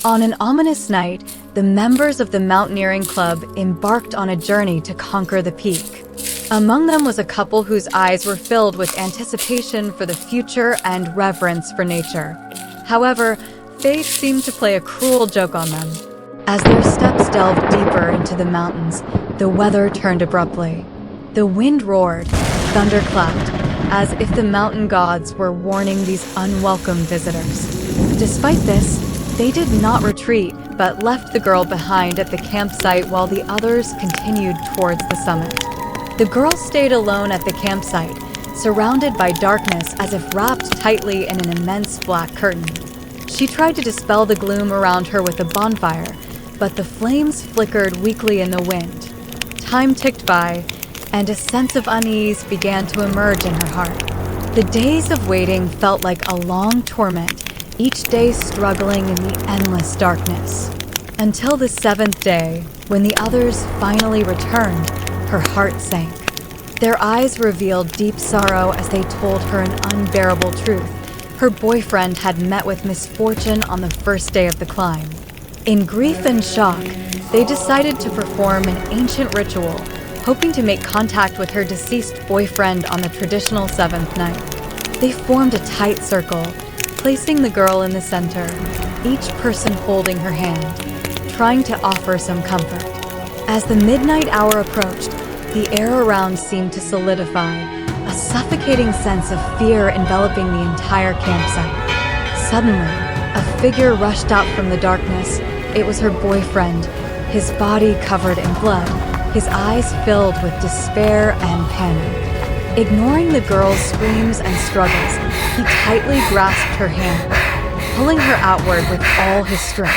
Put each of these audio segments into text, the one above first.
On an ominous night, the members of the mountaineering club embarked on a journey to conquer the peak. Among them was a couple whose eyes were filled with anticipation for the future and reverence for nature. However, fate seemed to play a cruel joke on them. As their steps delved deeper into the mountains, the weather turned abruptly. The wind roared, thunder clapped, as if the mountain gods were warning these unwelcome visitors. Despite this, they did not retreat, but left the girl behind at the campsite while the others continued towards the summit. The girl stayed alone at the campsite, surrounded by darkness as if wrapped tightly in an immense black curtain. She tried to dispel the gloom around her with a bonfire, but the flames flickered weakly in the wind. Time ticked by, and a sense of unease began to emerge in her heart. The days of waiting felt like a long torment, each day struggling in the endless darkness. Until the seventh day, when the others finally returned, her heart sank. Their eyes revealed deep sorrow as they told her an unbearable truth. Her boyfriend had met with misfortune on the first day of the climb. In grief and shock, they decided to perform an ancient ritual, hoping to make contact with her deceased boyfriend on the traditional seventh night. They formed a tight circle, placing the girl in the center, each person holding her hand, trying to offer some comfort. As the midnight hour approached, the air around seemed to solidify, a suffocating sense of fear enveloping the entire campsite. Suddenly, a figure rushed out from the darkness. It was her boyfriend, his body covered in blood, his eyes filled with despair and panic. Ignoring the girl's screams and struggles, he tightly grasped her hand, pulling her outward with all his strength.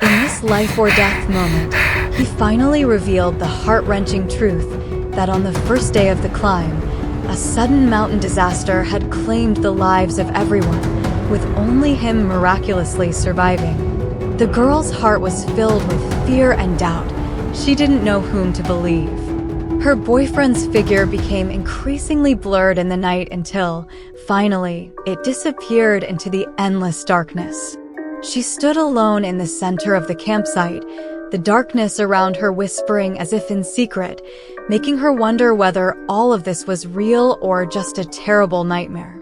In this life or death moment, he finally revealed the heart-wrenching truth that on the first day of the climb, a sudden mountain disaster had claimed the lives of everyone, with only him miraculously surviving. The girl's heart was filled with fear and doubt. She didn't know whom to believe. Her boyfriend's figure became increasingly blurred in the night until, finally, it disappeared into the endless darkness. She stood alone in the center of the campsite, the darkness around her whispering as if in secret, making her wonder whether all of this was real or just a terrible nightmare.